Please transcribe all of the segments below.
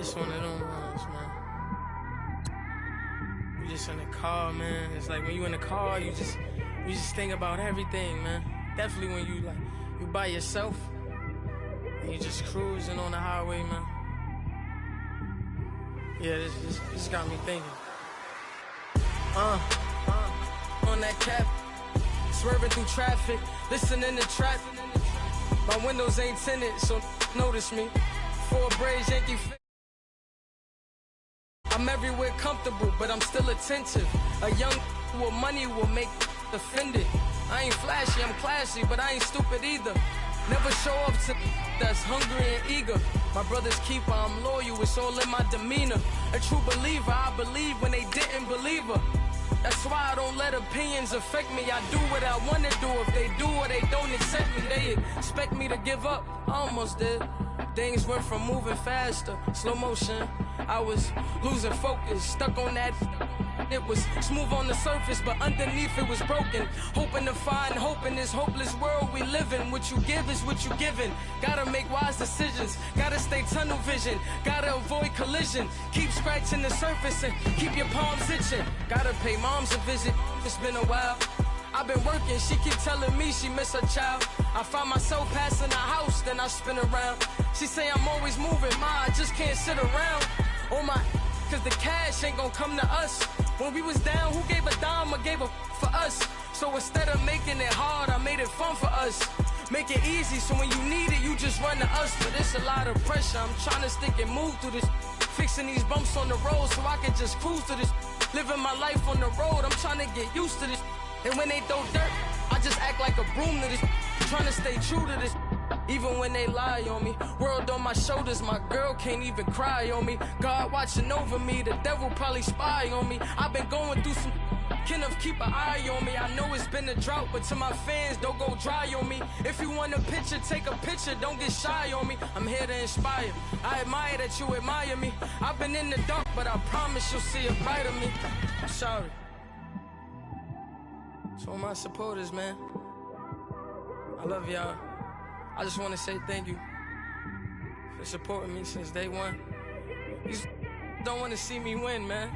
It's one of them ones, man. You just in the car, man. It's like when you in the car, you just think about everything, man. Definitely when you by yourself and you just cruising on the highway, man. Yeah, this got me thinking. On that cap, swerving through traffic, listening to trap. My windows ain't tinted, so notice me. 4 braids, Yankee. I'm everywhere comfortable, but I'm still attentive. A young with money will make offended. I ain't flashy, I'm classy, but I ain't stupid either. Never show up to that's hungry and eager. My brother's keeper, I'm loyal, it's all in my demeanor. A true believer, I believe when they didn't believe her. That's why I don't let opinions affect me. I do what I want to do. If they do or they don't accept me, they expect me to give up. I almost did. Things went from moving faster, slow motion. I was losing focus, stuck on that. It was smooth on the surface, but underneath it was broken. Hoping to find hope in this hopeless world we live in. What you give is what you given. Gotta make wise decisions. Gotta stay tunnel vision. Gotta avoid collision. Keep scratching the surface and keep your palms itching. Gotta pay moms a visit. It's been a while. I've been working, she keep telling me she miss her child. I find myself passing the house, then I spin around. She say I'm always moving, ma, I just can't sit around. Oh my, cause the cash ain't gonna come to us. When we was down, who gave a dime or gave a for us? So instead of making it hard, I made it fun for us. Make it easy, so when you need it, you just run to us. But it's a lot of pressure, I'm trying to stick and move through this. Fixing these bumps on the road so I can just cruise to this. Living my life on the road, I'm trying to get used to this. And when they throw dirt, I just act like a broom to this. Trying to stay true to this. Even when they lie on me. World on my shoulders, my girl can't even cry on me. God watching over me, the devil probably spy on me. I've been going through some Kenneth, keep an eye on me. I know it's been a drought, but to my fans, don't go dry on me. If you want a picture, take a picture, don't get shy on me. I'm here to inspire. I admire that you admire me. I've been in the dark, but I promise you'll see a brighter me. I'm sorry. To all my supporters, man, I love y'all. I just want to say thank you for supporting me since day one. You don't want to see me win, man.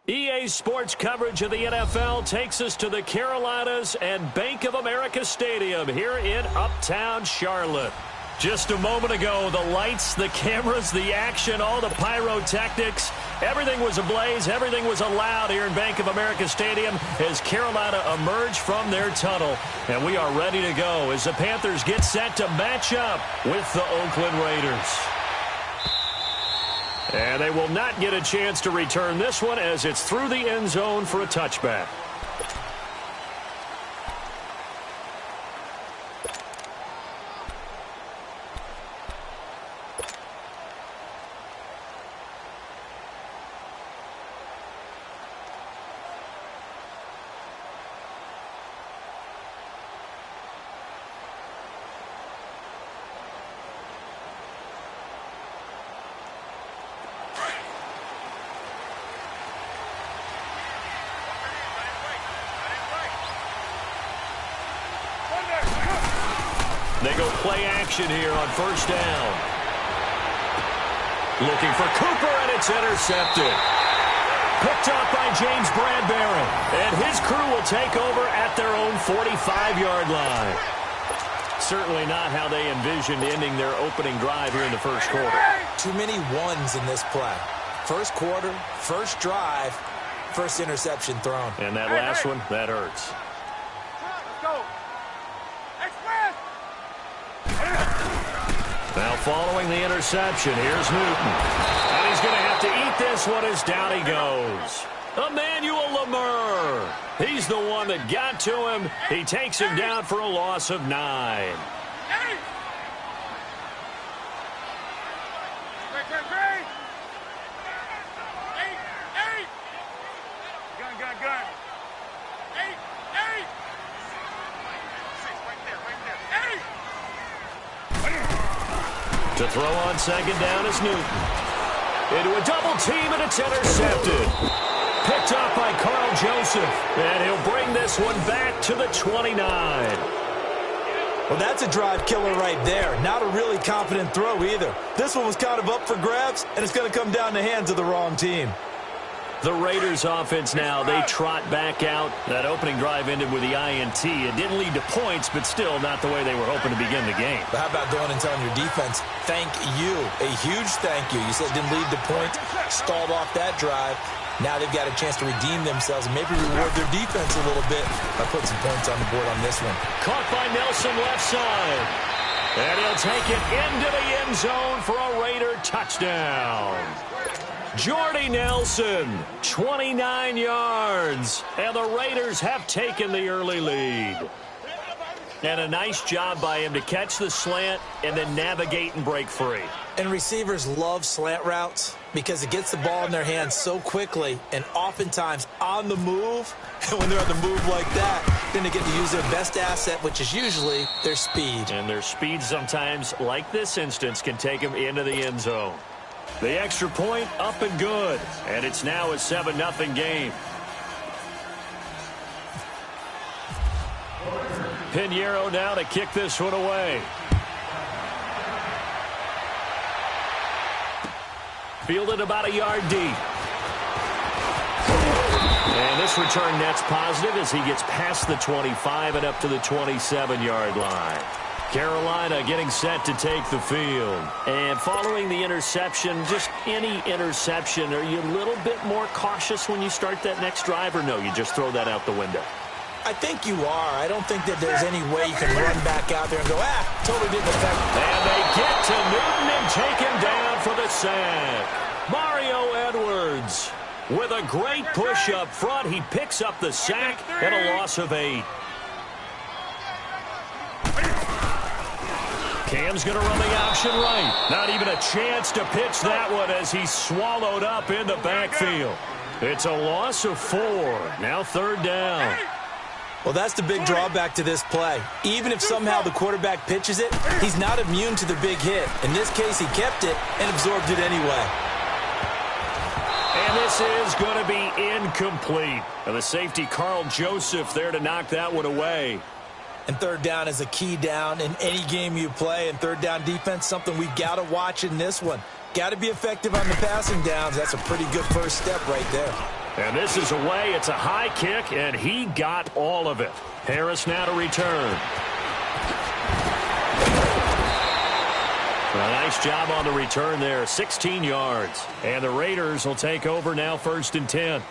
EA Sports coverage of the NFL takes us to the Carolinas and Bank of America Stadium here in Uptown Charlotte. Just a moment ago, the lights, the cameras, the action, all the pyrotechnics, everything was ablaze, everything was allowed here in Bank of America Stadium as Carolina emerged from their tunnel. And we are ready to go as the Panthers get set to match up with the Oakland Raiders. And they will not get a chance to return this one as it's through the end zone for a touchback. They go play action here on first down. Looking for Cooper, and it's intercepted. Picked up by James Bradbury. And his crew will take over at their own 45-yard line. Certainly not how they envisioned ending their opening drive here in the first quarter. Too many ones in this play. First quarter, first drive, first interception thrown. And that last one, that hurts. Now following the interception, here's Newton. And he's going to have to eat this one as down he goes. Emmanuel Lamar. He's the one that got to him. He takes him down for a loss of 9. To throw on second down is Newton. Into a double team, and it's intercepted. Picked up by Carl Joseph. And he'll bring this one back to the 29. Well, that's a drive killer right there. Not a really confident throw either. This one was kind of up for grabs, and it's going to come down the hands of the wrong team. The Raiders offense now, they trot back out. That opening drive ended with the INT. It didn't lead to points, but still not the way they were hoping to begin the game. But how about going and telling your defense, thank you, a huge thank you. You said it didn't lead to points, stalled off that drive. Now they've got a chance to redeem themselves and maybe reward their defense a little bit by putting some points on the board on this one. Caught by Nelson left side. And he'll take it into the end zone for a Raider touchdown. Jordy Nelson, 29 yards. And the Raiders have taken the early lead. And a nice job by him to catch the slant and then navigate and break free. And receivers love slant routes because it gets the ball in their hands so quickly and oftentimes on the move. And when they're on the move like that, then they get to use their best asset, which is usually their speed. And their speed sometimes, like this instance, can take them into the end zone. The extra point up and good. And it's now a 7-0 game. Pinheiro now to kick this one away. Fielded about a yard deep. And this return net's positive as he gets past the 25 and up to the 27-yard line. Carolina getting set to take the field. And following the interception, just any interception, are you a little bit more cautious when you start that next drive, or no, you just throw that out the window? I think you are. I don't think that there's any way you can run back out there and go, totally didn't affect me. And they get to Newton and take him down for the sack. Mario Edwards with a great push up front. He picks up the sack and a loss of 8. Cam's going to run the option right. Not even a chance to pitch that one as he's swallowed up in the backfield. It's a loss of 4. Now 3rd down. Well, that's the big drawback to this play. Even if somehow the quarterback pitches it, he's not immune to the big hit. In this case, he kept it and absorbed it anyway. And this is going to be incomplete. And the safety, Carl Joseph, there to knock that one away. And 3rd down is a key down in any game you play. And 3rd down defense, something we've got to watch in this one. Got to be effective on the passing downs. That's a pretty good first step right there. And this is away. It's a high kick, and he got all of it. Harris now to return. A nice job on the return there. 16 yards. And the Raiders will take over now 1st and 10.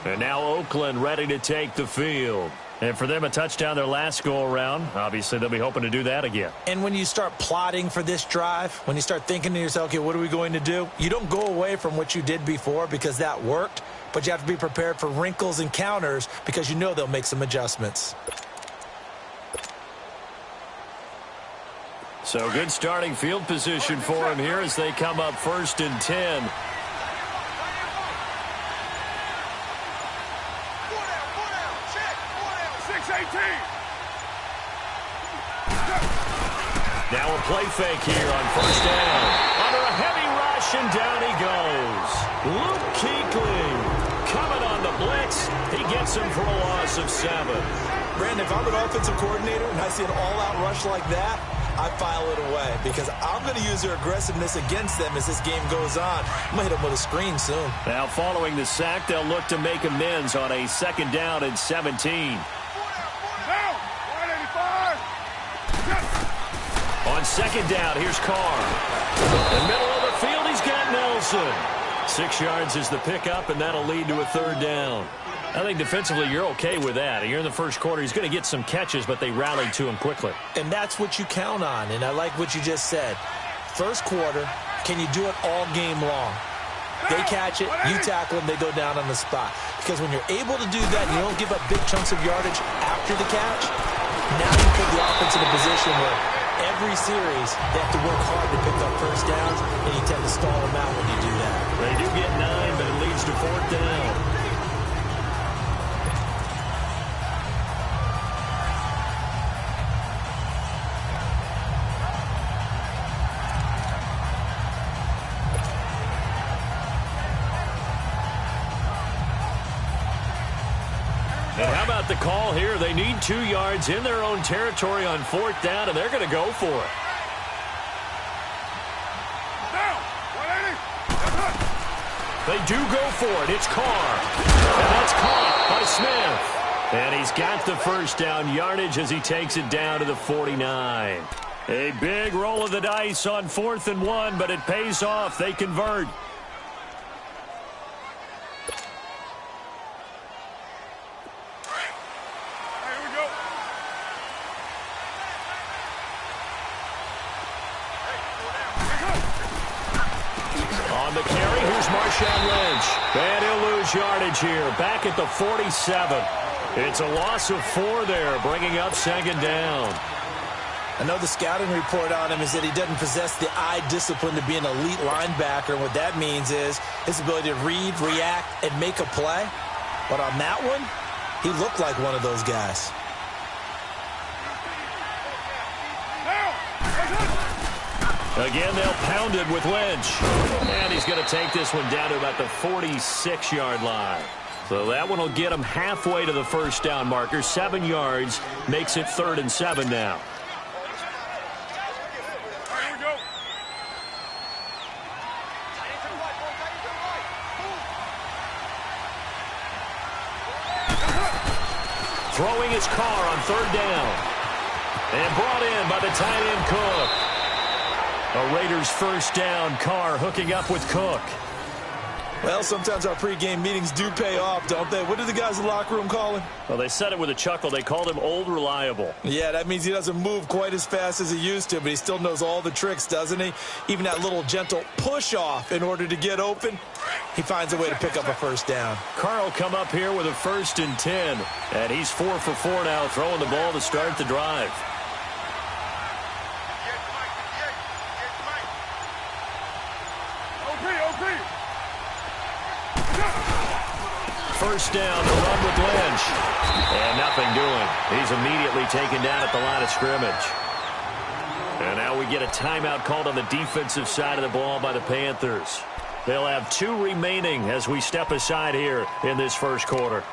And now Oakland ready to take the field. And for them, a touchdown their last go-around. Obviously, they'll be hoping to do that again. And when you start plotting for this drive, when you start thinking to yourself, okay, what are we going to do? You don't go away from what you did before because that worked, but you have to be prepared for wrinkles and counters because you know they'll make some adjustments. So good starting field position for him here as they come up 1st and 10. Now a play fake here on 1st down. Under a heavy rush, and down he goes. Luke Kuechly coming on the blitz. He gets him for a loss of 7. Brandon, if I'm an offensive coordinator and I see an all-out rush like that, I file it away because I'm going to use their aggressiveness against them as this game goes on. I'm going to hit them with a screen soon. Now following the sack, they'll look to make amends on a 2nd down and 17. On 2nd down, here's Carr. In the middle of the field, he's got Nelson. 6 yards is the pickup, and that'll lead to a 3rd down. I think defensively you're okay with that. Here in the first quarter, he's going to get some catches, but they rallied to him quickly. And that's what you count on, and I like what you just said. First quarter, can you do it all game long? They catch it, you tackle them, they go down on the spot. Because when you're able to do that, you don't give up big chunks of yardage after the catch. Now you put the offense in a position where every series they have to work hard to pick up 1st downs, and you tend to stall them out when you do that. They do get 9, but it leads to 4th down. And how about the call here? They need 2 yards in their own territory on 4th down, and they're going to go for it. They do go for it. It's Carr. And that's caught by Smith. And he's got the first down yardage as he takes it down to the 49. A big roll of the dice on 4th and 1, but it pays off. They convert. On the carry, here's Marshawn Lynch. And he'll lose yardage here. Back at the 47. It's a loss of 4 there, bringing up 2nd down. I know the scouting report on him is that he doesn't possess the eye discipline to be an elite linebacker. And what that means is his ability to read, react, and make a play. But on that one, he looked like one of those guys. Again, they'll pound it with Lynch. And he's going to take this one down to about the 46-yard line. So that one will get him halfway to the first down marker. 7 yards makes it 3rd and 7 now. Throwing his Carr on 3rd down. And brought in by the tight end Cook. A Raiders first down. Carr hooking up with Cook. Well, sometimes our pregame meetings do pay off, don't they? What do the guys in the locker room call him? Well, they said it with a chuckle. They called him Old Reliable. Yeah, that means he doesn't move quite as fast as he used to, but he still knows all the tricks, doesn't he? Even that little gentle push-off in order to get open, he finds a way to pick up a first down. Carr will come up here with a 1st and 10. And he's 4 for 4 now, throwing the ball to start the drive. First down to run with Lynch. And nothing doing. He's immediately taken down at the line of scrimmage. And now we get a timeout called on the defensive side of the ball by the Panthers. They'll have 2 remaining as we step aside here in this first quarter.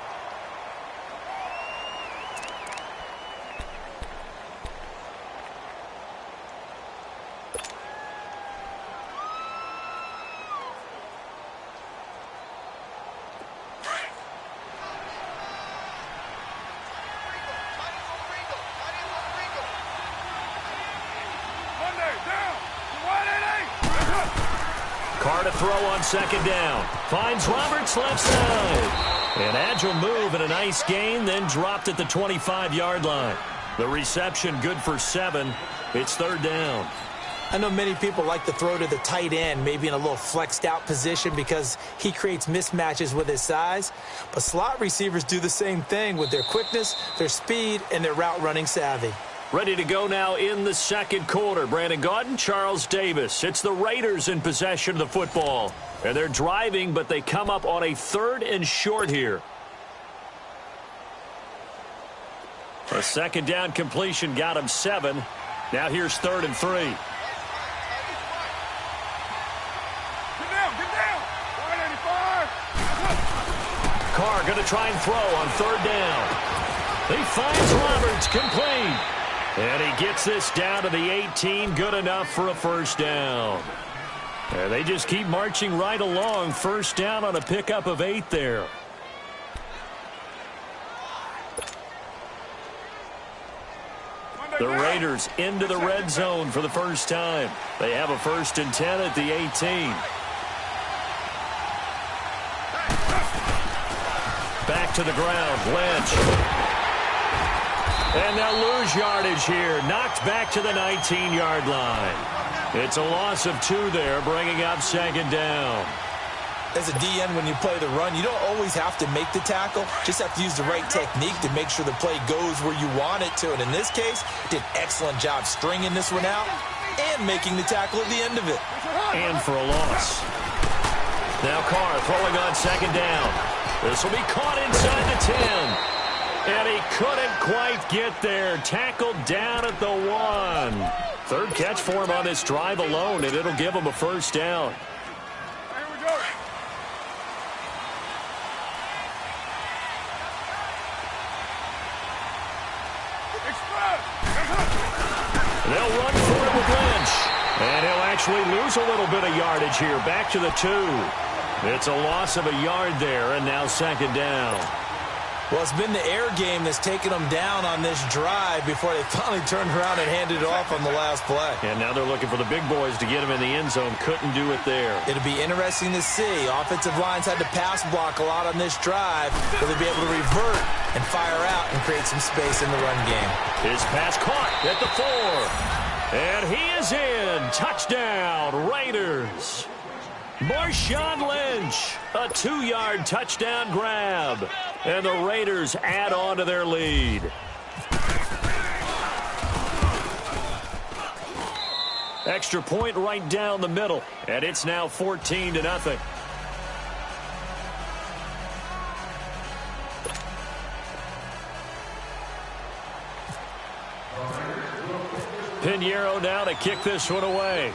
Carr to throw on 2nd down. Finds Roberts left side. An agile move and a nice gain, then dropped at the 25-yard line. The reception good for 7. It's 3rd down. I know many people like to throw to the tight end, maybe in a little flexed out position because he creates mismatches with his size. But slot receivers do the same thing with their quickness, their speed, and their route running savvy. Ready to go now in the second quarter. Brandon Gaudin, Charles Davis. It's the Raiders in possession of the football. And they're driving, but they come up on a 3rd and short here. A 2nd down completion got him 7. Now here's 3rd and 3. Get down. 185. Carr going to try and throw on 3rd down. He finds Roberts, complete. And he gets this down to the 18, good enough for a first down. And they just keep marching right along. First down on a pickup of 8 there. The Raiders into the red zone for the first time. They have a 1st and 10 at the 18. Back to the ground, Lynch. And they'll lose yardage here. Knocked back to the 19-yard line. It's a loss of 2 there, bringing up 2nd down. As a DN, when you play the run, you don't always have to make the tackle. Just have to use the right technique to make sure the play goes where you want it to. And in this case, did an excellent job stringing this one out and making the tackle at the end of it. And for a loss. Now Carr throwing on 2nd down. This will be caught inside the 10. And he couldn't quite get there. Tackled down at the 1. 3rd catch for him on this drive alone, and it'll give him a first down. Here we go. They'll run for it with Lynch. And he'll actually lose a little bit of yardage here. Back to the 2. It's a loss of a yard there, and now second down. Well, it's been the air game that's taken them down on this drive before they finally turned around and handed it off on the last play. And now they're looking for the big boys to get them in the end zone. Couldn't do it there. It'll be interesting to see. Offensive lines had to pass block a lot on this drive. Will they be able to revert and fire out and create some space in the run game? His pass caught at the 4. And he is in. Touchdown, Raiders. Marshawn Lynch, a 2-yard touchdown grab. And the Raiders add on to their lead. Extra point right down the middle. And it's now 14-0. Pinheiro now to kick this one away.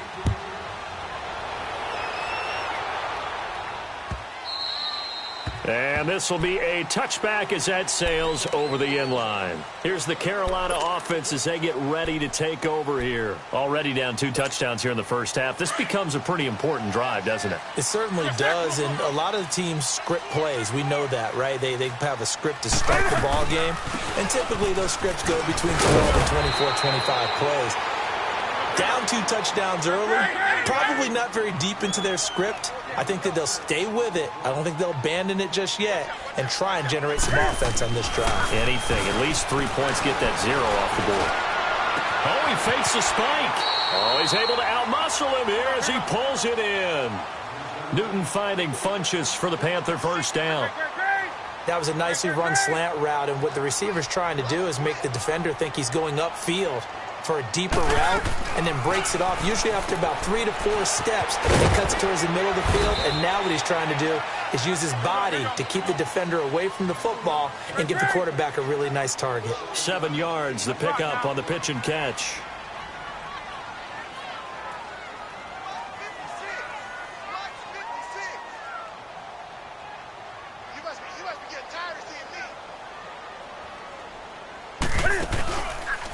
And this will be a touchback as that sails over the end line. Here's the Carolina offense as they get ready to take over here. Already down 2 touchdowns here in the first half. This becomes a pretty important drive, doesn't it? It certainly does, and a lot of the teams script plays. We know that, right? They have a script to start the ball game, and typically those scripts go between 12 and 24, 25 plays. Down 2 touchdowns early, probably not very deep into their script. I think that they'll stay with it. I don't think they'll abandon it just yet and try and generate some offense on this drive. Anything. At least 3 points, get that 0 off the board. Oh, he fakes the spike. Oh, he's able to outmuscle him here as he pulls it in. Newton finding Funchess for the Panther first down. That was a nicely run slant route, and what the receiver's trying to do is make the defender think he's going upfield for a deeper route and then breaks it off, usually after about 3 to 4 steps. He cuts towards the middle of the field, and now what he's trying to do is use his body to keep the defender away from the football and give the quarterback a really nice target. 7 yards, the pickup on the pitch and catch.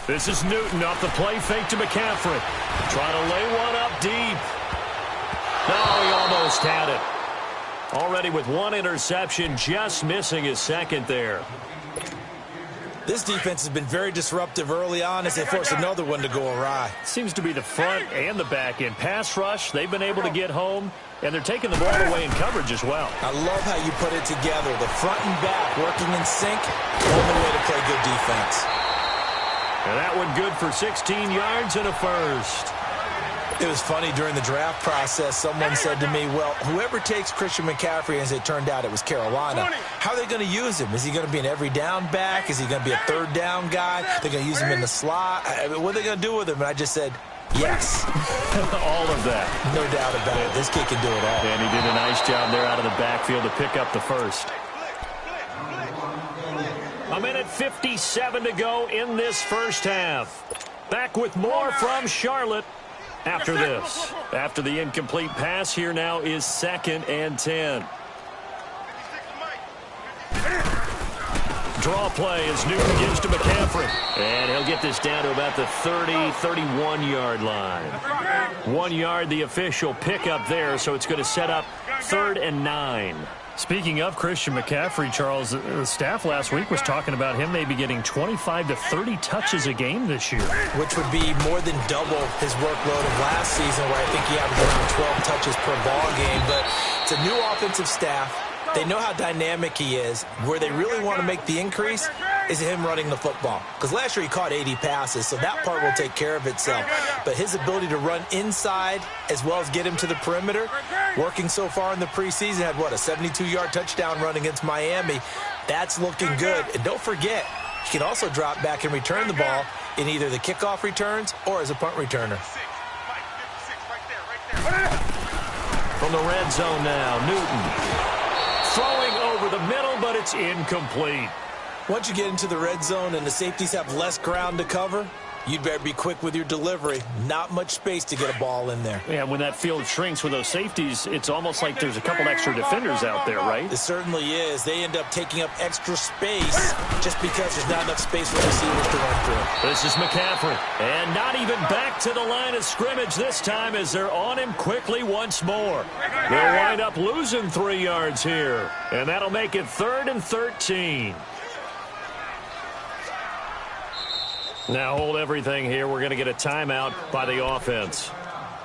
This is Newton off the play fake to McCaffrey. Trying to lay one up deep. No, he almost had it. Already with 1 interception, just missing his second there. This defense has been very disruptive early on as they force another one to go awry. Seems to be the front and the back end. Pass rush, they've been able to get home, and they're taking the ball away in coverage as well. I love how you put it together. The front and back working in sync, only way to play good defense. And that one good for 16 yards and a first. It was funny during the draft process. Someone said to me, well, whoever takes Christian McCaffrey, as it turned out it was Carolina, how are they going to use him? Is he going to be an every down back? Is he going to be a third down guy? They're going to use him in the slot? What are they going to do with him? And I just said, yes. All of that. No doubt about it. This kid can do it all. And he did a nice job there out of the backfield to pick up the first. A minute 57 to go in this first half. Back with more from Charlotte after this. After the incomplete pass, here now is 2nd and 10. Draw play as Newton gives to McCaffrey. And he'll get this down to about the 30, 31-yard line. 1 yard, the official pickup there, so it's going to set up 3rd and 9. Speaking of Christian McCaffrey, Charles, the staff last week was talking about him maybe getting 25 to 30 touches a game this year. Which would be more than double his workload of last season, where I think he averaged around 12 touches per ball game. But it's a new offensive staff. They know how dynamic he is. Where they really want to make the increase is him running the football. Because last year he caught 80 passes, so that part will take care of itself. But his ability to run inside as well as get him to the perimeter, working so far in the preseason, had, what, a 72-yard touchdown run against Miami. That's looking good. And don't forget, he can also drop back and return the ball in either the kickoff returns or as a punt returner. From the red zone now, Newton. Throwing over the middle, but it's incomplete. Once you get into the red zone and the safeties have less ground to cover, You'd better be quick with your delivery. Not much space to get a ball in there. Yeah, when that field shrinks with those safeties, it's almost like there's a couple extra defenders out there, right? It certainly is. They end up taking up extra space just because there's not enough space for receivers to run through. This is McCaffrey. And not even back to the line of scrimmage this time as they're on him quickly once more. They'll wind up losing 3 yards here. And that'll make it 3rd and 13. Now hold everything here. We're going to get a timeout by the offense.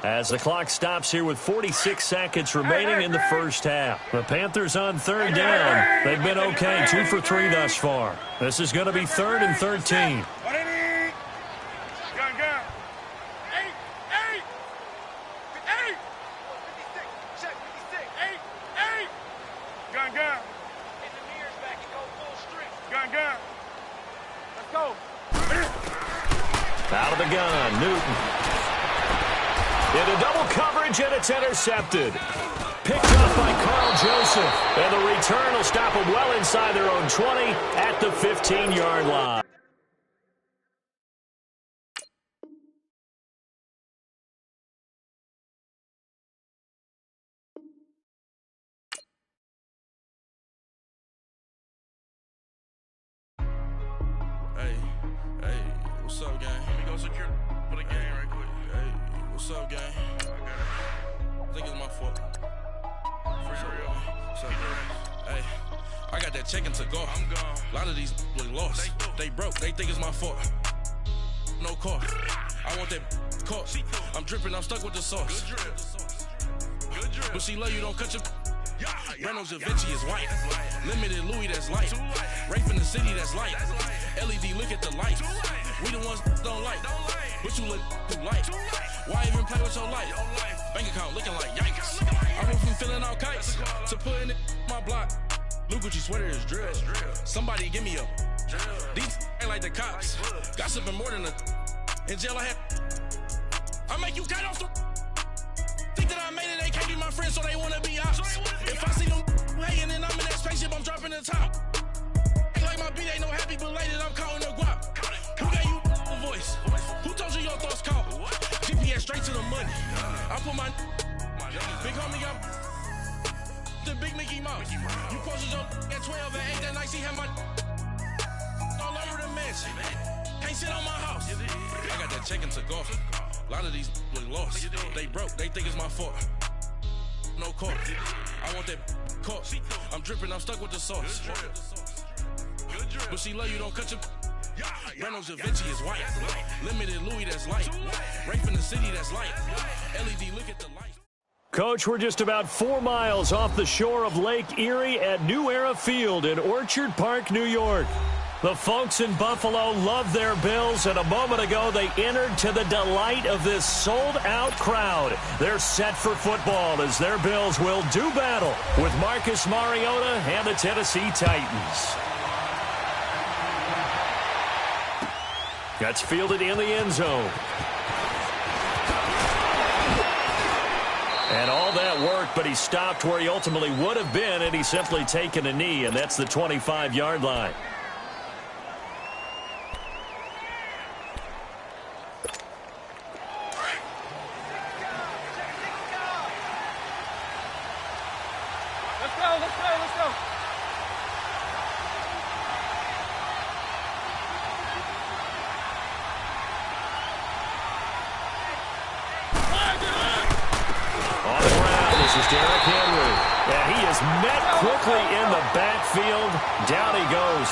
As the clock stops here with 46 seconds remaining in the first half. The Panthers on 3rd down. They've been okay, 2 for 3 thus far. This is going to be 3rd and 13. Out of the gun, Newton. Into double coverage, and it's intercepted. Picked up by Carl Joseph. And the return will stop them well inside their own 20 at the 15-yard line. What's up, gang? Let me go secure for the game right quick. Hey, what's up, gang? I think it's my fault. For real. What's up, gang? Hey, I got that check-in to go. I'm gone. A lot of these look lost. They broke. They think it's my fault. No car. I want that caught. I'm dripping. I'm stuck with the sauce. Good drip. But she love you. Don't cut your... Reynolds Da Vinci is white. Limited Louis, that's light. Rape in the city, that's light. LED, look at the light. We the ones don't like. But you look too light. Why even play with your life? Bank account looking like yikes. I went from filling out kites to putting it in my block. Blue Gucci sweater is drill. Somebody give me a. These ain't like the cops. Gossiping more than a. In jail I had. I make you cut off the. Think that I made it, they can't be my friends, so they wanna be ops. If I see them hating and I'm in that spaceship, I'm dropping the top. Ain't like my beat ain't no happy belated, I'm counting the guap. Who gave you a voice? Who told you your thoughts count? GPS straight to the money. I put my big homie got the big Mickey Mouse. You posted your at 12 and 8 that night, she had my all over the mansion. Can't sit on my house. I got that check-in to go. A lot of these look lost. They broke. They think it's my fault. No car. I want that caught. I'm dripping. I'm stuck with the sauce. But she love you. Don't cut your... Reynolds Da Vinci is white. Limited Louis, that's light. Rape in the city, that's light. LED, look at the light. Coach, we're just about 4 miles off the shore of Lake Erie at New Era Field in Orchard Park, New York. The folks in Buffalo love their Bills, and a moment ago they entered to the delight of this sold-out crowd. They're set for football as their Bills will do battle with Marcus Mariota and the Tennessee Titans. That's fielded in the end zone. And all that work, but he stopped where he ultimately would have been, and he's simply taken a knee, and that's the 25-yard line.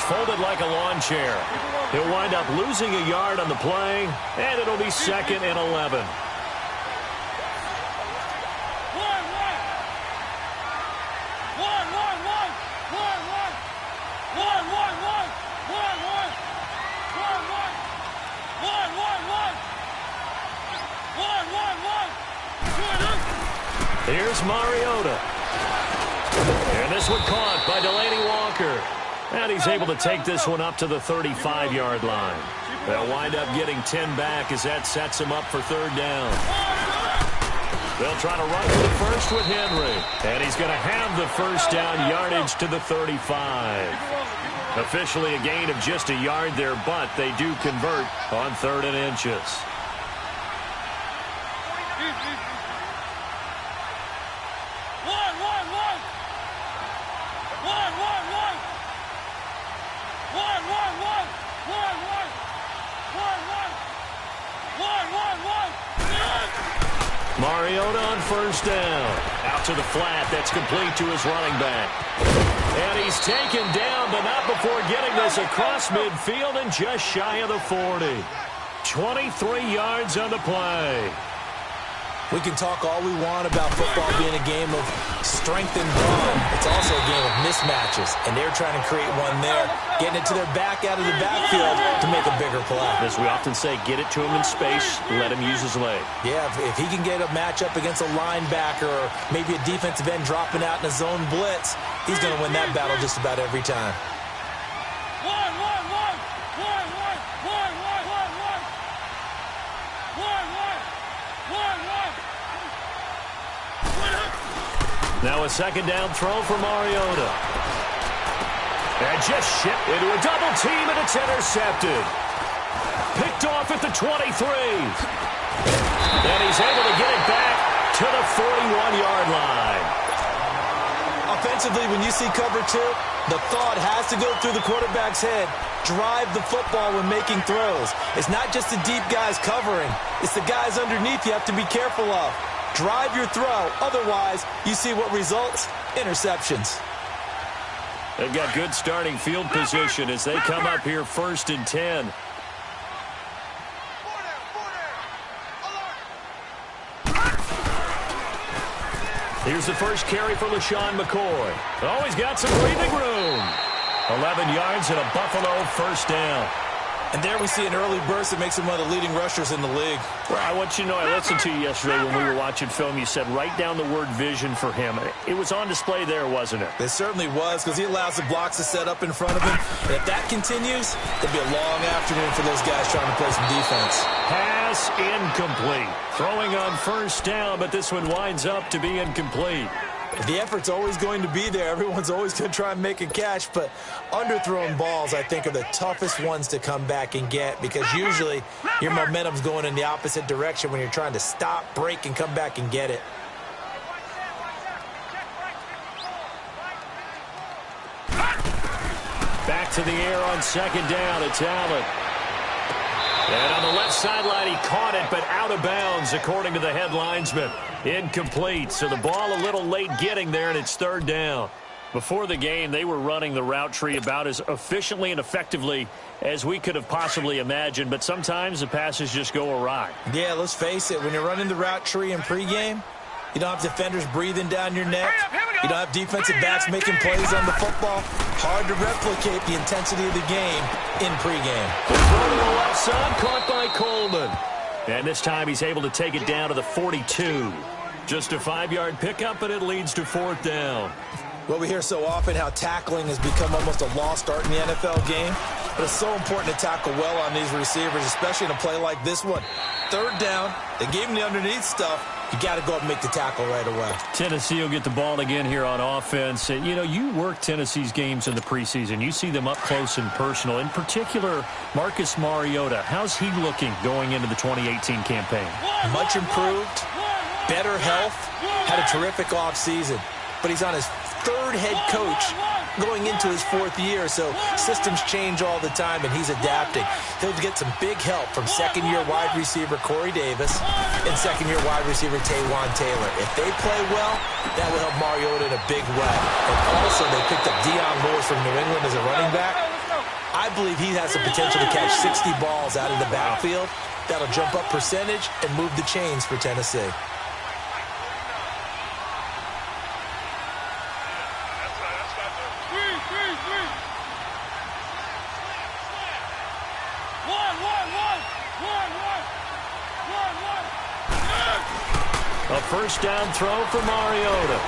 Folded like a lawn chair. He'll wind up losing a yard on the play, and it'll be 2nd and 11. Here's Mariota. And this one caught by Delaney Walker. And he's able to take this one up to the 35-yard line. They'll wind up getting 10 back as that sets him up for 3rd down. They'll try to run for the first with Henry. And he's going to have the first down yardage to the 35. Officially a gain of just a yard there, but they do convert on 3rd and inches. Mariota on 1st down. Out to the flat. That's complete to his running back. And he's taken down, but not before getting this across midfield and just shy of the 40. 23 yards on the play. We can talk all we want about football being a game of strength and brawn. It's also a game of mismatches, and they're trying to create one there, getting it to their back out of the backfield to make a bigger play. As we often say, get it to him in space, let him use his leg. Yeah, if he can get a matchup against a linebacker or maybe a defensive end dropping out in a zone blitz, he's going to win that battle just about every time. Now a 2nd down throw for Mariota. And just shipped into a double team, and it's intercepted. Picked off at the 23. And he's able to get it back to the 41-yard line. Offensively, when you see cover 2, the thought has to go through the quarterback's head. Drive the football when making throws. It's not just the deep guys covering. It's the guys underneath you have to be careful of. Drive your throw. Otherwise, you see what results? Interceptions. They've got good starting field position as they come up here 1st and 10. Here's the first carry for LaShawn McCoy. Oh, he's got some breathing room. 11 yards and a Buffalo 1st down. And there we see an early burst that makes him one of the leading rushers in the league. Well, I want you to know, I listened to you yesterday when we were watching film. You said write down the word vision for him. It was on display there, wasn't it? It certainly was, because he allows the blocks to set up in front of him. And if that continues, it'll be a long afternoon for those guys trying to play some defense. Pass incomplete. Throwing on 1st down, but this one winds up to be incomplete. The effort's always going to be there. Everyone's always going to try and make a catch, but underthrown balls, I think, are the toughest ones to come back and get, because usually your momentum's going in the opposite direction when you're trying to stop, break, and come back and get it. Back to the air on 2nd down. It's Allen. And on the left sideline, he caught it, but out of bounds, according to the head linesman. Incomplete, so the ball a little late getting there, and it's 3rd down. Before the game, they were running the route tree about as efficiently and effectively as we could have possibly imagined, but sometimes the passes just go awry. Yeah, let's face it, when you're running the route tree in pregame, you don't have defenders breathing down your neck. You don't have defensive backs making plays on the football. Hard to replicate the intensity of the game in pregame. The throw to the left side, caught by Coleman. And this time he's able to take it down to the 42. Just a 5-yard pickup, and it leads to 4th down. Well, we hear so often how tackling has become almost a lost art in the NFL game. But it's so important to tackle well on these receivers, especially in a play like this one. 3rd down, they gave him the underneath stuff. You got to go up and make the tackle right away. Tennessee will get the ball again here on offense. And, you know, you work Tennessee's games in the preseason. You see them up close and personal. In particular, Marcus Mariota. How's he looking going into the 2018 campaign? Much improved, better health, had a terrific offseason. But he's on his 3rd head coach going into his 4th year, so systems change all the time, and he's adapting. He'll get some big help from 2nd-year wide receiver Corey Davis and 2nd-year wide receiver Taywan Taylor. If they play well, that will help Mariota in a big way. And also, they picked up Deion Lewis from New England as a running back. I believe he has the potential to catch 60 balls out of the backfield. That'll jump up percentage and move the chains for Tennessee. A 1st down throw for Mariota.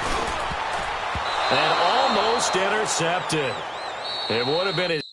And almost intercepted. It would have been his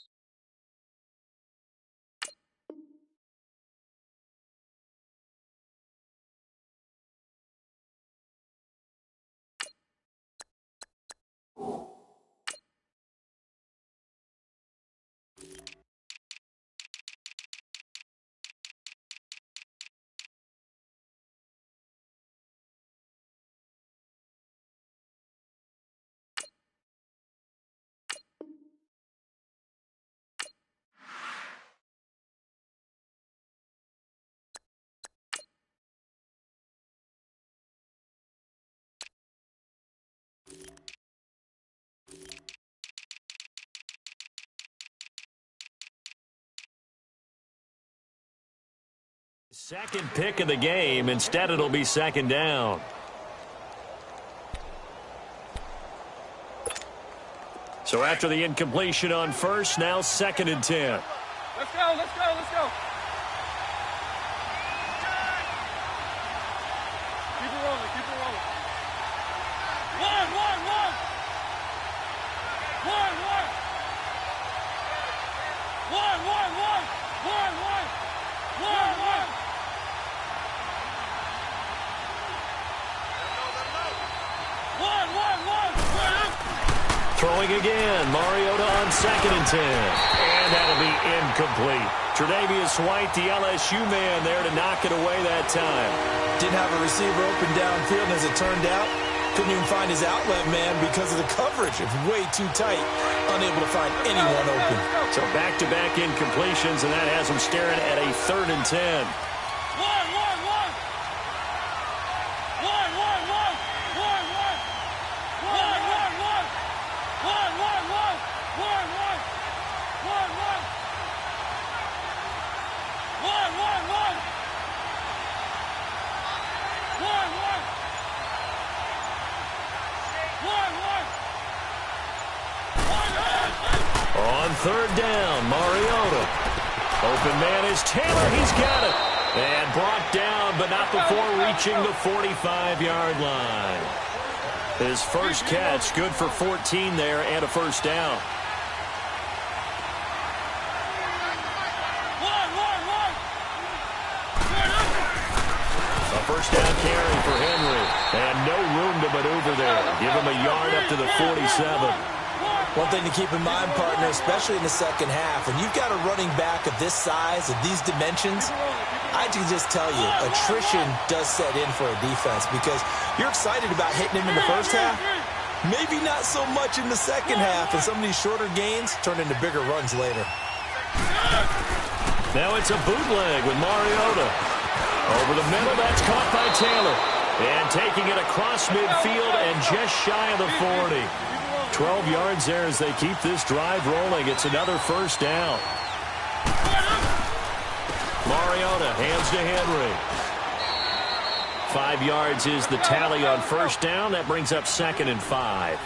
Second pick of the game. Instead, it'll be second down. So after the incompletion on first, now 2nd and 10. Let's go, let's go, let's go. Keep it rolling, keep it rolling. One. Throwing again, Mariota on 2nd and 10. And that'll be incomplete. Tre'Davious White, the LSU man there to knock it away that time. Didn't have a receiver open downfield, and as it turned out, couldn't even find his outlet man because of the coverage. It was way too tight, unable to find anyone open. So back-to-back incompletions, and that has him staring at a 3rd and 10. On 3rd down, Mariota. Open man is Taylor. He's got it. And brought down, but not before reaching the 45-yard line. His first catch, good for 14 there and a first down. A first down carry for Henry. And no room to maneuver there. Give him a yard up to the 47. One thing to keep in mind, partner, especially in the second half, when you've got a running back of this size, of these dimensions, I can just tell you, attrition does set in for a defense because you're excited about hitting him in the first half, maybe not so much in the second half, and some of these shorter gains turn into bigger runs later. Now it's a bootleg with Mariota. Over the middle, that's caught by Taylor. And taking it across midfield and just shy of the 40. 12 yards there as they keep this drive rolling. It's another first down. Mariota hands to Henry. 5 yards is the tally on first down. That brings up 2nd and 5.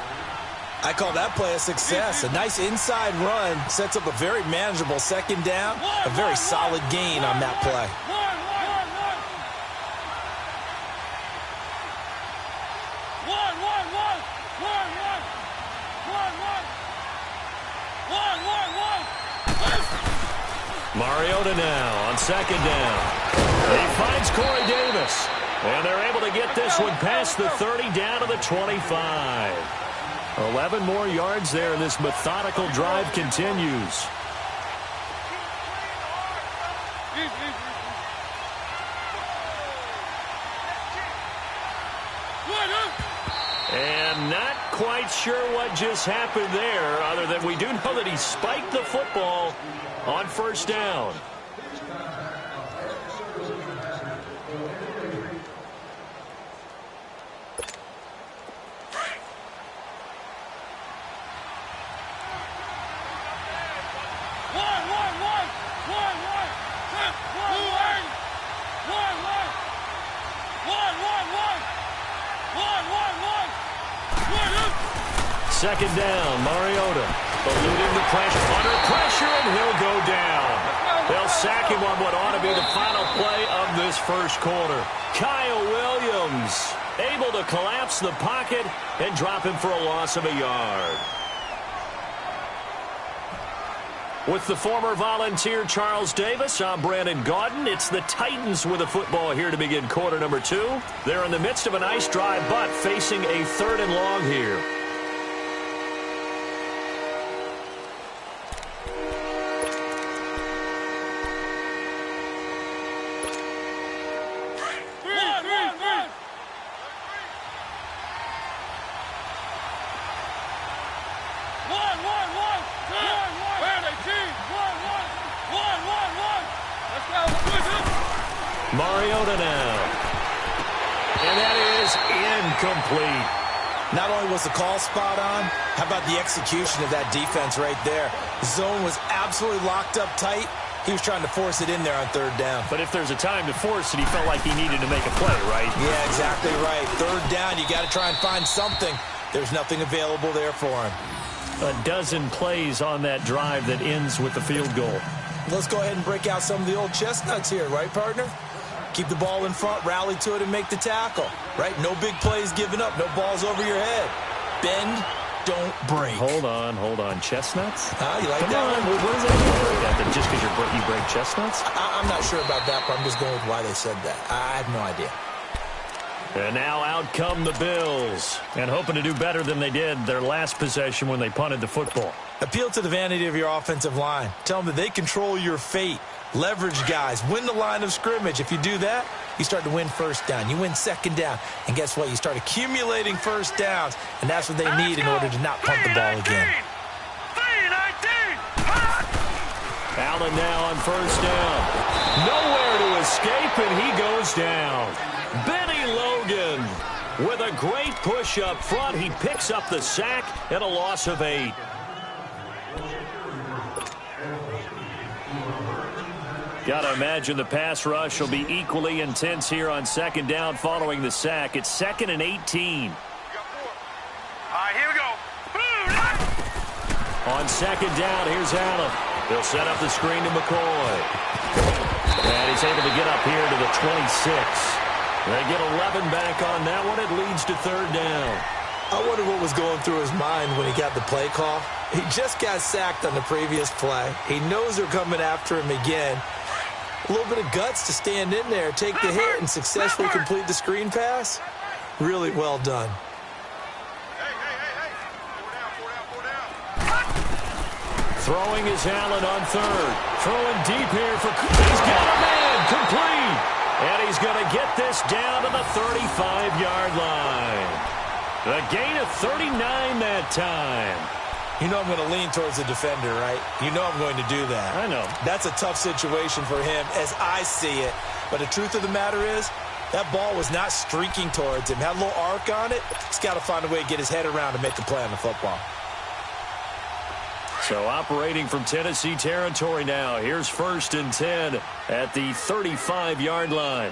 I call that play a success. A nice inside run sets up a very manageable second down. A very solid gain on that play. Mariota now on 2nd down. He finds Corey Davis. And they're able to get this one past the 30 down to the 25. 11 more yards there, and this methodical drive continues. And not quite sure what just happened there, other than we do know that he spiked the football on first down. Second down, Mariota eluding the pressure, under pressure, and he'll go down. They'll sack him on what ought to be the final play of this first quarter. Kyle Williams able to collapse the pocket and drop him for a loss of a yard. With the former Volunteer Charles Davis, I'm Brandon Gaudin. It's the Titans with the football here to begin quarter number 2. They're in the midst of a nice drive, but facing a 3rd and long here. Mariota now. And that is incomplete. Not only was the call spot on, how about the execution of that defense right there? The zone was absolutely locked up tight, He was trying to force it in there on third down. But if there's a time to force it, he felt like he needed to make a play, right? Yeah, exactly right. Third down, you got to try and find something. There's nothing available there for him. A dozen plays on that drive that ends with the field goal. Let's go ahead and break out some of the old chestnuts here, right, partner? Keep the ball in front, rally to it, and make the tackle, right? No big plays given up, no balls over your head. Bend, don't break. Hold on. Chestnuts? You like Come that on. one? What does that mean? That just because you break chestnuts? I'm not sure about that, but I'm just going with why they said that. I have no idea. And now out come the Bills, and hoping to do better than they did their last possession when they punted the football. Appeal to the vanity of your offensive line. Tell them that they control your fate. Leverage guys. Win the line of scrimmage. If you do that, you start to win first down. You win second down. And guess what? You start accumulating first downs, and that's what they need in order to not punt the ball again. Allen now on first down. Nowhere to escape, and he goes down. Benny Logan with a great push up front. He picks up the sack and a loss of 8. Got to imagine the pass rush will be equally intense here on second down following the sack. It's 2nd and 18. All right, here we go. On second down, here's Allen. They'll set up the screen to McCoy. And he's able to get up here to the 26. They get 11 back on that one. It leads to third down. I wonder what was going through his mind when he got the play call. He just got sacked on the previous play. He knows they're coming after him again. A little bit of guts to stand in there, take the hit, and successfully complete the screen pass. Really well done. Throwing is Allen on third. Throwing deep here for... He's got a man complete. And he's going to get this down to the 35-yard line. The gain of 39 that time. You know I'm going to lean towards the defender, right? You know I'm going to do that. I know. That's a tough situation for him as I see it. But the truth of the matter is, that ball was not streaking towards him. Had a little arc on it. He's got to find a way to get his head around and make a play on the football. So operating from Tennessee territory now. Here's 1st and 10 at the 35-yard line.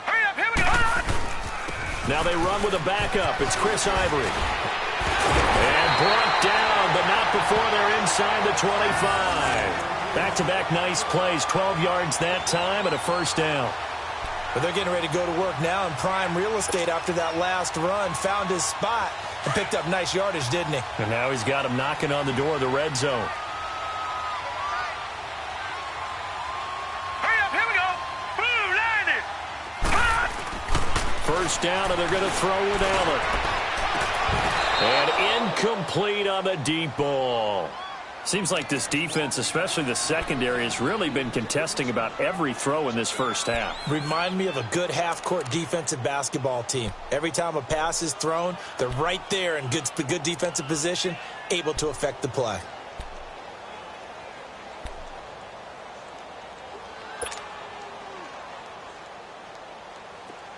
Hurry up, here we go. Now they run with a backup. It's Chris Ivory. And brought down, but not before they're inside the 25. Back-to-back nice plays. 12 yards that time and a first down. But they're getting ready to go to work now in prime real estate after that last run. Found his spot and picked up nice yardage, didn't he? And now he's got him knocking on the door of the red zone. Hurry up, here we go. Blue, line it. First down, and they're going to throw with Allen. And incomplete on the deep ball. Seems like this defense, especially the secondary, has really been contesting about every throw in this first half. Remind me of a good half-court defensive basketball team. Every time a pass is thrown, they're right there in good defensive position, able to affect the play.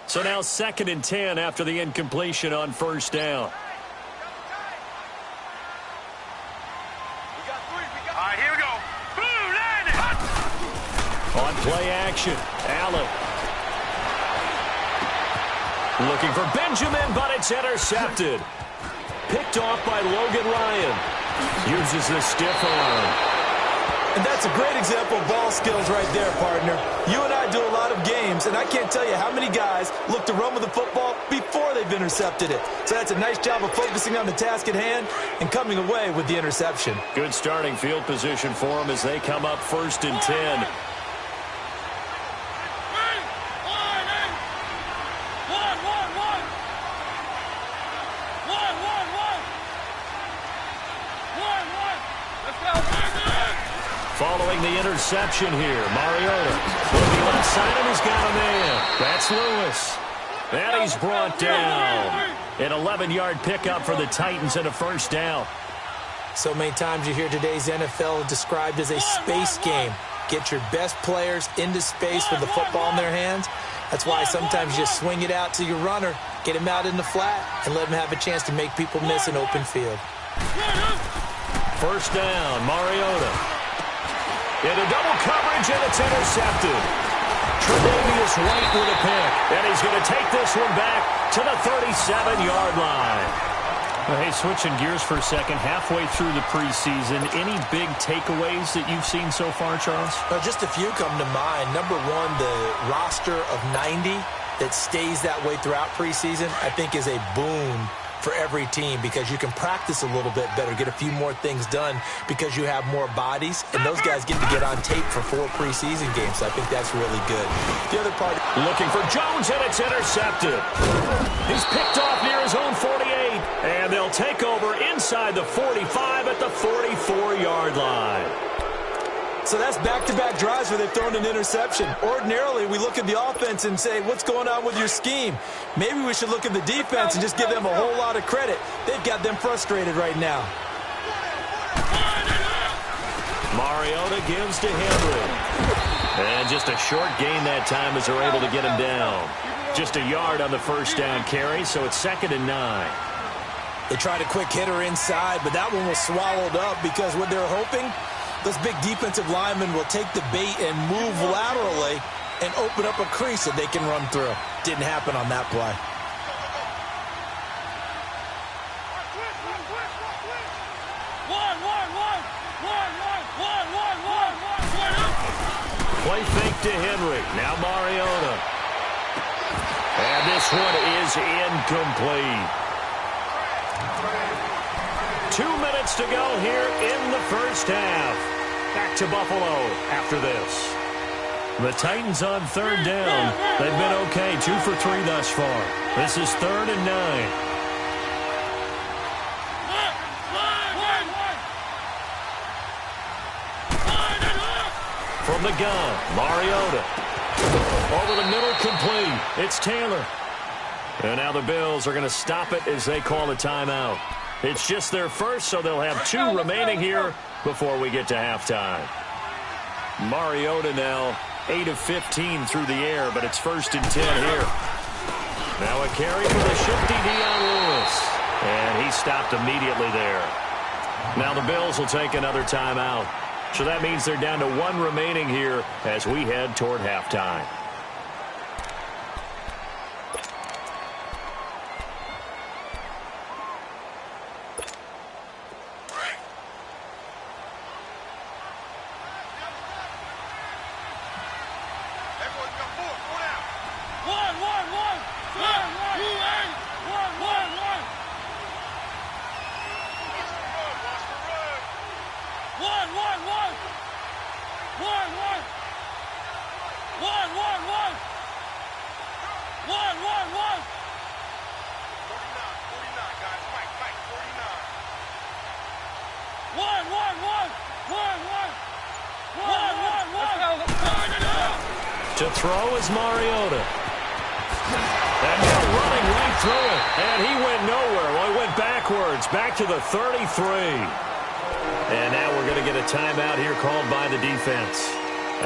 So now 2nd and 10 after the incompletion on first down. All right, here we go. Blue, line it. On play action, Allen. Looking for Benjamin, but it's intercepted. Picked off by Logan Ryan. Uses the stiff arm. And that's a great example of ball skills right there, partner. You and I do a lot of games, and I can't tell you how many guys look to run with the football before they've intercepted it. So that's a nice job of focusing on the task at hand and coming away with the interception. Good starting field position for them as they come up 1st and 10. Following the interception here, Mariota looking left side, and he's got a man. That's Lewis. And he's brought down. An 11-yard pickup for the Titans and a first down. So many times you hear today's NFL described as a space game. Get your best players into space with the football in their hands. That's why sometimes you just swing it out to your runner, get him out in the flat, and let him have a chance to make people miss an open field. First down, Mariota. Into double coverage, and it's intercepted. Tre'Davious White with a pick, and he's going to take this one back to the 37-yard line. Well, hey, switching gears for a second, halfway through the preseason, any big takeaways that you've seen so far, Charles? Just a few come to mind. Number one, the roster of 90 that stays that way throughout preseason, I think is a boon for every team because you can practice a little bit better, get a few more things done because you have more bodies, and those guys get to get on tape for 4 preseason games. So I think that's really good. The other part, looking for Jones, and it's intercepted. He's picked off near his own 48, and they'll take over inside the 45 at the 44-yard line. so that's back-to-back drives where they've thrown an interception. Ordinarily, we look at the offense and say, what's going on with your scheme? Maybe we should look at the defense and just give them a whole lot of credit. They've got them frustrated right now. Mariota gives to Henry. And just a short gain that time as they're able to get him down. Just a yard on the first down carry, so it's 2nd and 9. They tried a quick hitter inside, but that one was swallowed up because what they're hoping, those big defensive linemen will take the bait and move laterally and open up a crease that they can run through. Didn't happen on that play. Play fake to Henry. Now Mariota. And this one is incomplete. 2 minutes to go here in the first half. Back to Buffalo after this. The Titans on 3rd down. They've been okay, 2 for 3 thus far. This is 3rd and 9. From the gun, Mariota. Over the middle, complete. It's Taylor. And now the Bills are going to stop it as they call a timeout. It's just their first, so they'll have 2 remaining here before we get to halftime. Mariota now 8 of 15 through the air, but it's 1st and 10 here. Now a carry for the shifty Dion Lewis. And he stopped immediately there. Now the Bills will take another timeout. So that means they're down to 1 remaining here as we head toward halftime. To throw is Mariota. And now running right through it. And he went nowhere. Well, he went backwards. Back to the 33. And now we're going to get a timeout here called by the defense.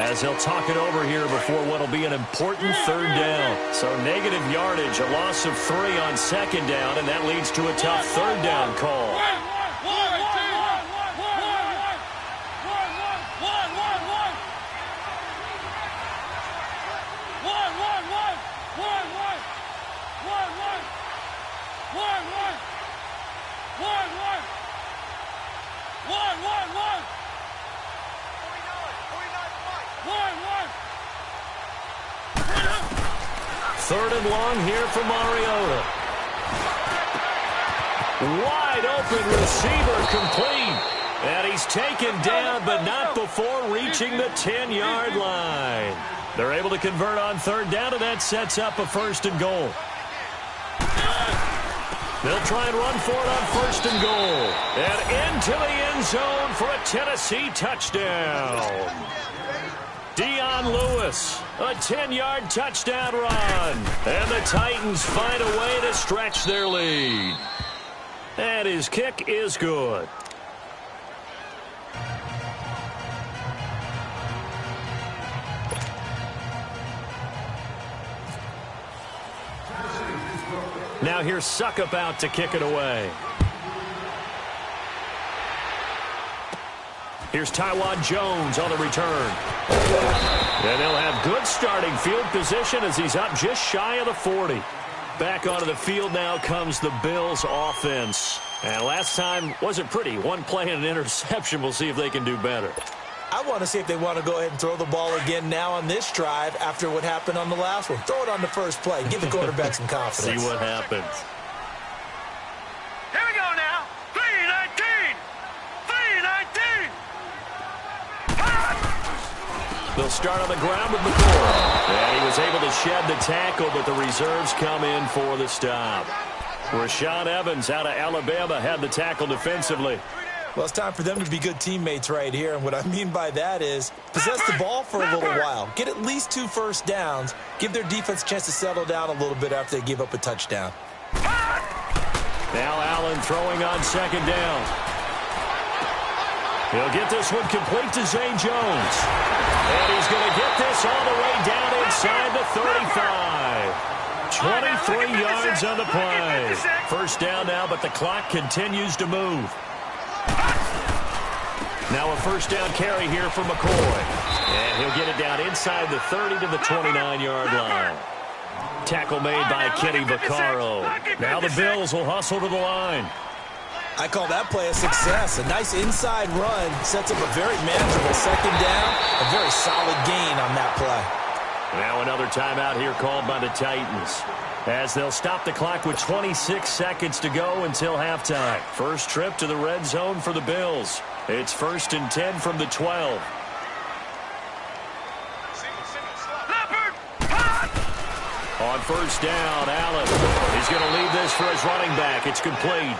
As they'll talk it over here before what will be an important 3rd down. So negative yardage, a loss of 3 on 2nd down, and that leads to a tough 3rd down call. Third and long here for Mariota. Wide open receiver complete. And he's taken down, but not before reaching the 10-yard line. They're able to convert on 3rd down, and that sets up a 1st and goal. They'll try and run for it on 1st and goal. And into the end zone for a Tennessee touchdown. Dion Lewis, a 10-yard touchdown run. And the Titans find a way to stretch their lead. And his kick is good. Now here's Suckup out to kick it away. Here's Tywan Jones on the return. And they'll have good starting field position as he's up just shy of the 40. Back onto the field now comes the Bills offense. And last time wasn't pretty. One play and an interception. We'll see if they can do better. I want to see if they want to go ahead and throw the ball again now on this drive after what happened on the last one. Throw it on the first play. Give the quarterback some confidence. See what happens. Here we go now. 3-19. 3-19. They'll start on the ground with McCoy. And he was able to shed the tackle, but the reserves come in for the stop. Rashaan Evans out of Alabama had the tackle defensively. Well, it's time for them to be good teammates right here. And what I mean by that is possess the ball for a little while. Get at least 2 first downs. Give their defense a chance to settle down a little bit after they give up a touchdown. Now Allen throwing on second down. He'll get this one complete to Zay Jones. And he's going to get this all the way down inside the 35. 23 yards on the play. First down now, but the clock continues to move. Now a first down carry here for McCoy. And he'll get it down inside the 30 to the 29-yard line. Tackle made by Kenny Vaccaro. Now the Bills will hustle to the line. I call that play a success. A nice inside run sets up a very manageable second down. A very solid gain on that play. Now another timeout here called by the Titans, as they'll stop the clock with 26 seconds to go until halftime. First trip to the red zone for the Bills. It's 1st and 10 from the 12. On first down, Allen. He's going to leave this for his running back. It's complete.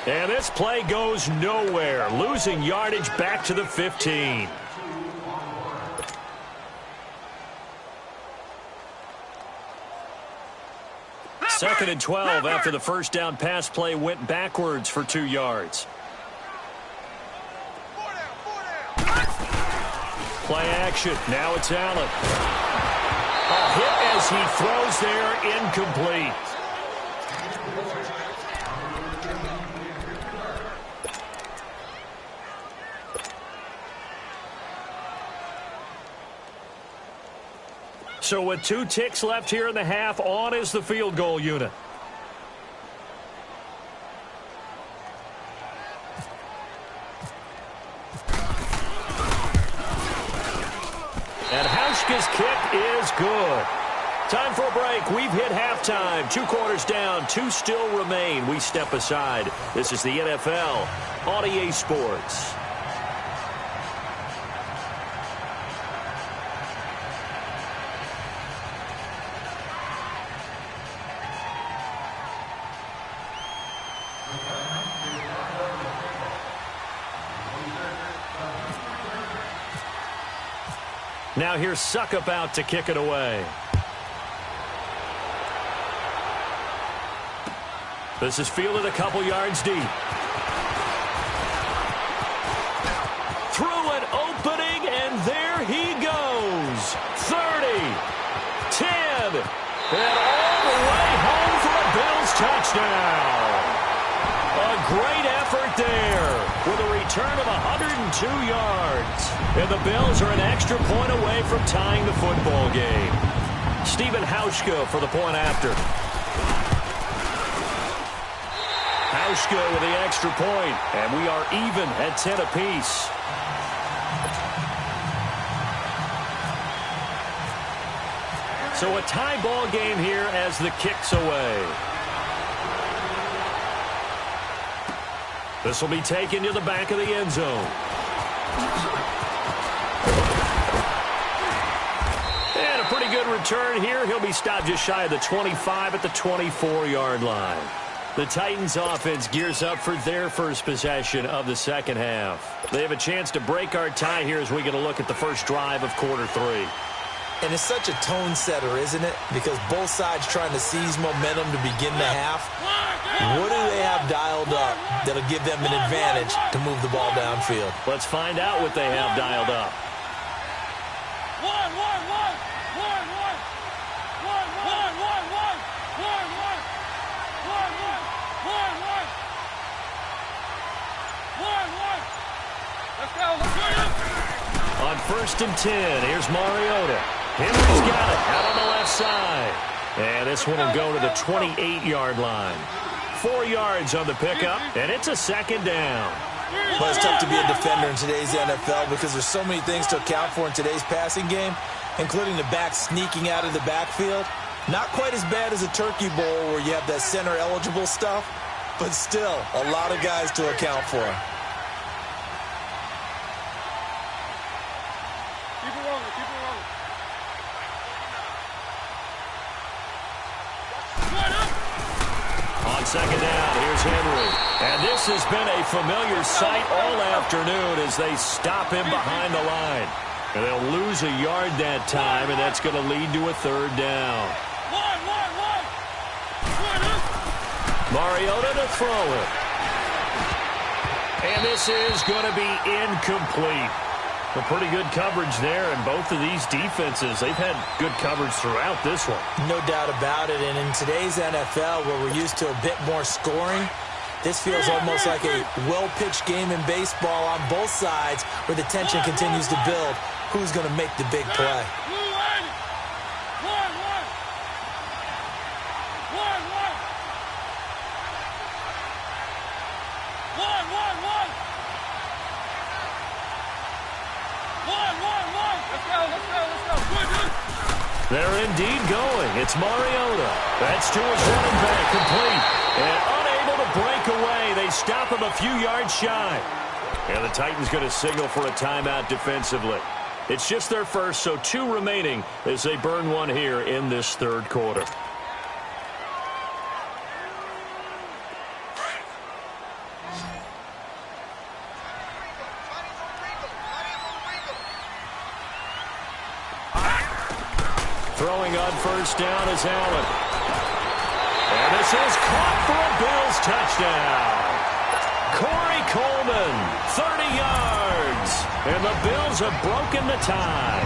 And this play goes nowhere, losing yardage back to the 15. Second and 12 after the first down pass play went backwards for 2 yards. Play action. Now it's Allen. A hit as he throws there, incomplete. So with 2 ticks left here in the half, on is the field goal unit. And Hauschka's kick is good. Time for a break. We've hit halftime. 2 quarters down, 2 still remain. We step aside. This is the NFL on EA Sports. Now here's Suckup out to kick it away. This is fielded a couple yards deep. Through an opening, and there he goes. 30, 10, and all the way home for a Bills touchdown. A great effort there with a return of 102 yards. And the Bills are an extra point away from tying the football game. Stephen Hauschka for the point after. Hauschka with the extra point, and we are even at 10 apiece. So a tie ball game here as the kick's away. This will be taken to the back of the end zone. And a pretty good return here. He'll be stopped just shy of the 25 at the 24-yard line. The Titans offense gears up for their first possession of the second half. They have a chance to break our tie here as we get a look at the first drive of quarter 3. And it's such a tone setter, isn't it? Because both sides trying to seize momentum to begin the half. What do they have dialed up that'll give them an advantage to move the ball downfield? Let's find out what they have dialed up. Let's go. 1st and 10. Here's Mariota. Henry's got it out on the left side. And this one will go to the 28-yard line. 4 yards on the pickup, and it's a 2nd down. Well, it's tough to be a defender in today's NFL because there's so many things to account for in today's passing game, including the back sneaking out of the backfield. Not quite as bad as a turkey bowl where you have that center-eligible stuff, but still a lot of guys to account for. Keep it rolling, keep it rolling. On 2nd down, here's Henry. And this has been a familiar sight all afternoon as they stop him behind the line. And they'll lose a yard that time, and that's going to lead to a 3rd down. Mariota to throw it. And this is going to be incomplete. A pretty good coverage there, and both of these defenses, they've had good coverage throughout this one. No doubt about it, and in today's NFL, where we're used to a bit more scoring, this feels almost like a well-pitched game in baseball on both sides where the tension continues to build. Who's going to make the big play? They're indeed going. It's Mariota. That's to his running back, complete. And unable to break away. They stop him a few yards shy. And the Titans going to signal for a timeout defensively. It's just their first, so 2 remaining as they burn one here in this 3rd quarter. Throwing on 1st down is Allen. And this is caught for a Bills touchdown. Corey Coleman, 30 yards. And the Bills have broken the tie.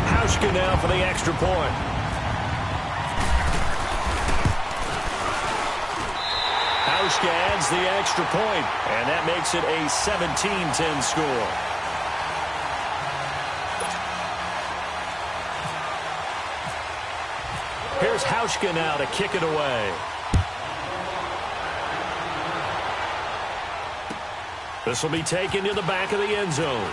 Hauschka now for the extra point. Hauschka adds the extra point, and that makes it a 17-10 score. Here's Hauschka now to kick it away. This will be taken to the back of the end zone.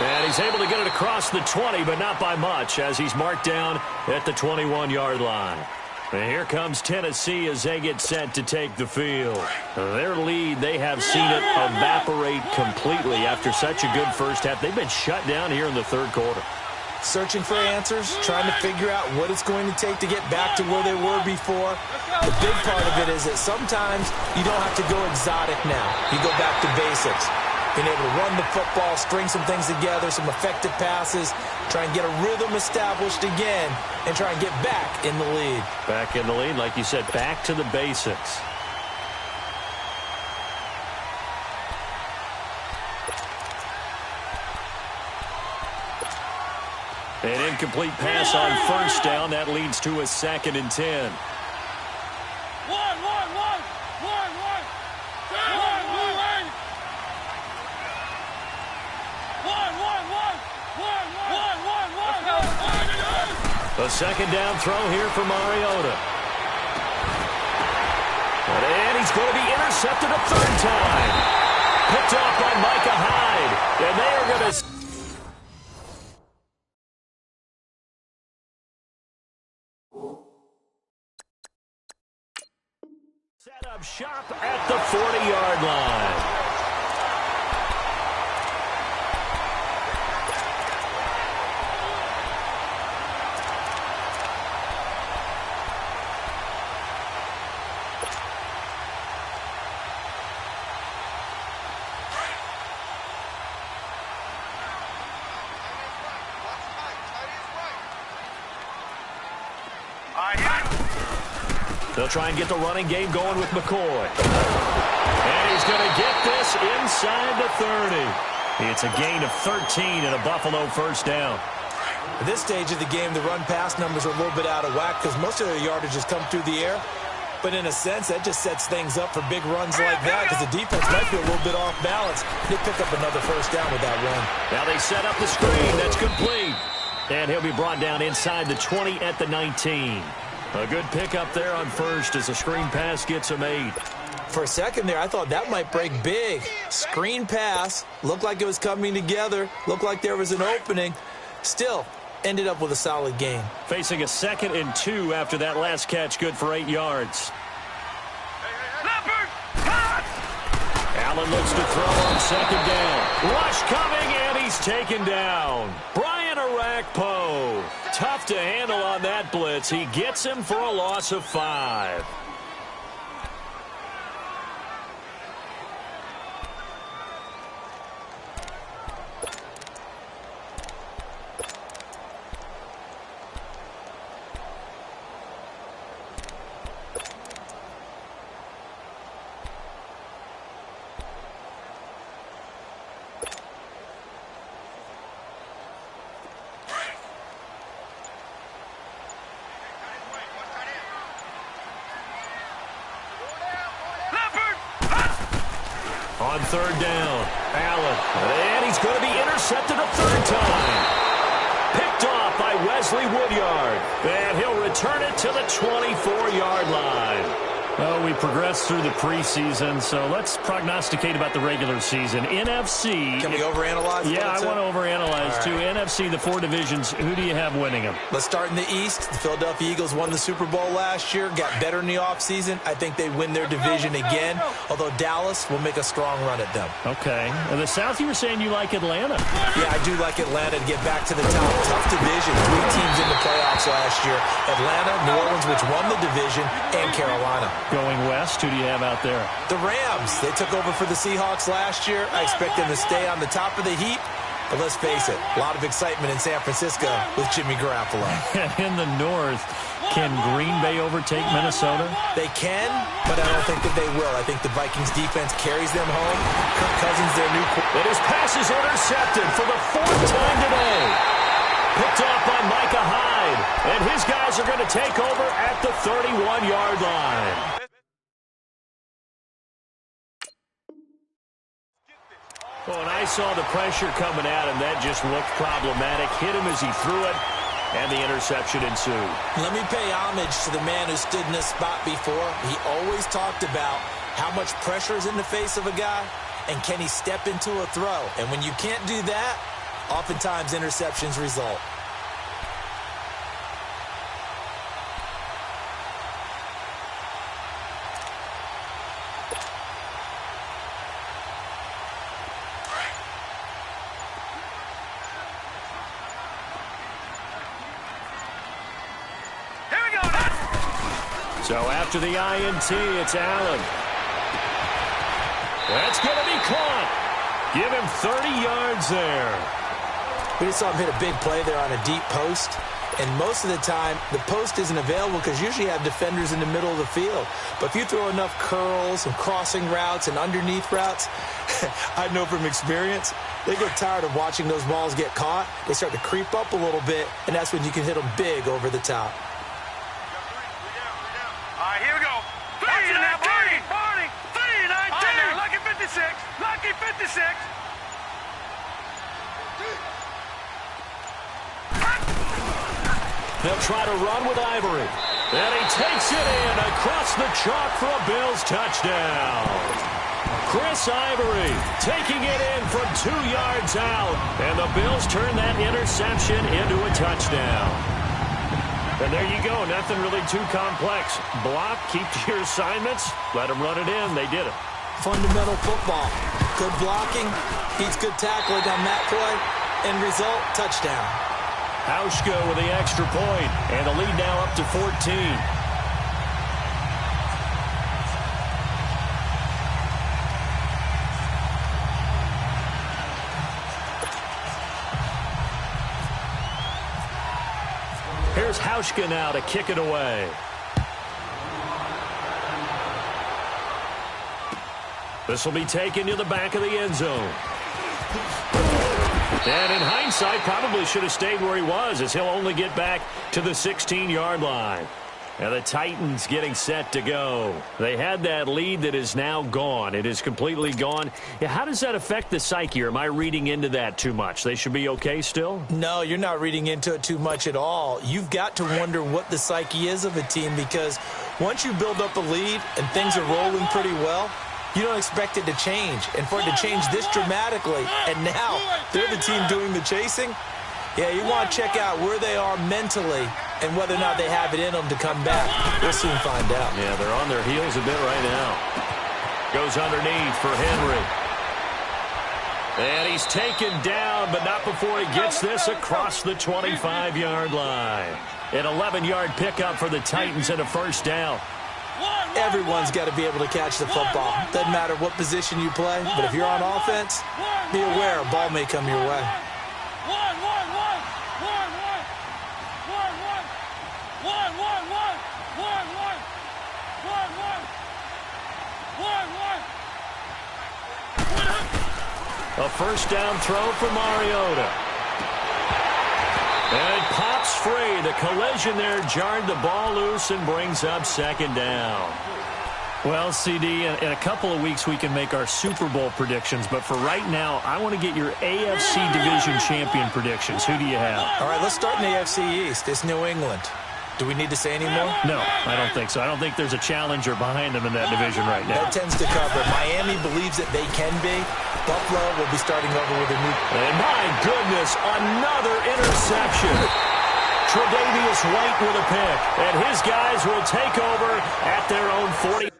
And he's able to get it across the 20, but not by much, as he's marked down at the 21-yard line. And here comes Tennessee as they get set to take the field. Their lead, they have seen it evaporate completely after such a good first half. They've been shut down here in the 3rd quarter. Searching for answers, trying to figure out what it's going to take to get back to where they were before. The big part of it is that sometimes you don't have to go exotic now. You go back to basics. Being able to run the football, string some things together, some effective passes, try and get a rhythm established again, and try and get back in the lead. Back in the lead, like you said, back to the basics. An incomplete pass on 1st down. That leads to a 2nd and 10. A 2nd down throw here for Mariota. And he's going to be intercepted a 3rd time. Picked off by Micah Hyde. And they are going to... set up shop at the 40-yard line. They'll try and get the running game going with McCoy. And he's going to get this inside the 30. It's a gain of 13 and a Buffalo 1st down. At this stage of the game, the run-pass numbers are a little bit out of whack because most of their yardage has come through the air. But in a sense, that just sets things up for big runs like that because the defense might be a little bit off balance. They pick up another first down with that run. Now they set up the screen. That's complete. And he'll be brought down inside the 20 at the 19. A good pickup there on first as the screen pass gets him 8. For a second there, I thought that might break big. Screen pass. Looked like it was coming together. Looked like there was an opening. Still, ended up with a solid gain. Facing a 2nd and 2 after that last catch, good for 8 yards. Allen looks to throw on 2nd down. Rush coming, and he's taken down. Brian Arakpo. Tough to handle on that blitz. He gets him for a loss of 5. On 3rd down, Allen, and he's going to be intercepted a 3rd time. Picked off by Wesley Woodyard, and he'll return it to the 24-yard line. Well, we progressed through the preseason, so let's prognosticate about the regular season. NFC. Can we overanalyze? Yeah, I want to overanalyze, too. Right. NFC, the 4 divisions, who do you have winning them? Let's start in the East. The Philadelphia Eagles won the Super Bowl last year, got better in the offseason. I think they win their division again, although Dallas will make a strong run at them. Okay. In the South, you were saying you like Atlanta. Yeah, I do like Atlanta to get back to the top. Tough division. 3 teams in the playoffs last year. Atlanta, New Orleans, which won the division, and Carolina. Going west, who do you have out there? The Rams. They took over for the Seahawks last year. I expect them to stay on the top of the heap. But let's face it, a lot of excitement in San Francisco with Jimmy Garoppolo. In the North, can Green Bay overtake Minnesota? They can, but I don't think that they will. I think the Vikings defense carries them home. Kirk Cousins, their new And his pass is intercepted for the 4th time today. Picked off by Micah Hyde. And his guys are going to take over at the 31-yard line. Oh, and I saw the pressure coming at him. That just looked problematic. Hit him as he threw it, and the interception ensued. Let me pay homage to the man who stood in this spot before. He always talked about how much pressure is in the face of a guy, and can he step into a throw. And when you can't do that, oftentimes interceptions result. So after the INT, it's Allen. That's going to be caught. Give him 30 yards there. We just saw him hit a big play there on a deep post. And most of the time, the post isn't available because usually you have defenders in the middle of the field. But if you throw enough curls and crossing routes and underneath routes, I know from experience, they get tired of watching those balls get caught. They start to creep up a little bit, and that's when you can hit them big over the top. All right, here we go. 3-19, 40, 3-19. Lucky 56, lucky 56. They'll try to run with Ivory. And he takes it in across the chalk for a Bills touchdown. Chris Ivory taking it in from 2 yards out. And the Bills turn that interception into a touchdown. And there you go. Nothing really too complex. Block, keep to your assignments, let them run it in. They did it. Fundamental football. Good blocking, beats good tackling on that play. End result, touchdown. WEsco with the extra point, and the lead now up to 14. Here's WEsco now to kick it away. This will be taken to the back of the end zone. And in hindsight, probably should have stayed where he was, as he'll only get back to the 16-yard line. And the Titans getting set to go. They had that lead that is now gone. It is completely gone. Yeah, how does that affect the psyche? Or am I reading into that too much? They should be okay still? No, you're not reading into it too much at all. You've got to wonder what the psyche is of a team, because once you build up a lead and things are rolling pretty well, you don't expect it to change. And for it to change this dramatically, and now they're the team doing the chasing, yeah, you want to check out where they are mentally and whether or not they have it in them to come back. We'll soon find out. Yeah, they're on their heels a bit right now. Goes underneath for Henry. And he's taken down, but not before he gets this across the 25-yard line. An 11-yard pickup for the Titans and a first down. Everyone's got to be able to catch the football. Doesn't matter what position you play, but if you're on offense, be aware a ball may come your way. A first down throw for Mariota. And it pops free. The collision there jarred the ball loose and brings up second down. Well, CD, in a couple of weeks we can make our Super Bowl predictions, but for right now, I want to get your AFC Division Champion predictions. Who do you have? All right, let's start in the AFC East. It's New England. Do we need to say any more? No, I don't think so. I don't think there's a challenger behind them in that division right now. That tends to cover. Miami believes that they can be. Buffalo will be starting over with a new... And my goodness, another interception. Tre'Davious White with a pick. And his guys will take over at their own 40.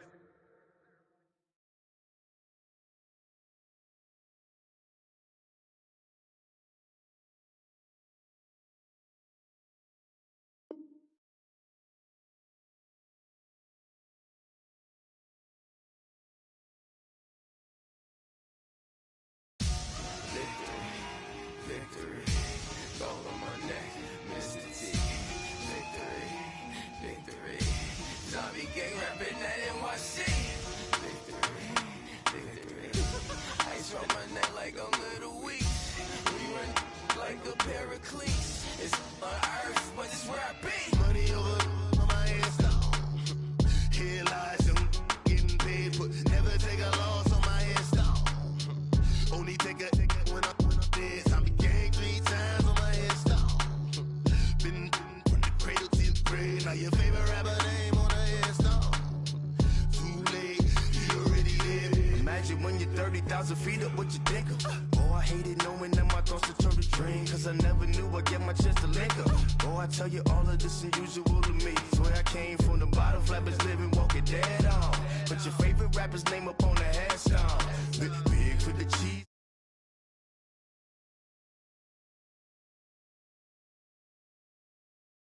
Tell you all of this unusual to me. Swear I came from the bottom, flat bitch living, walking dead.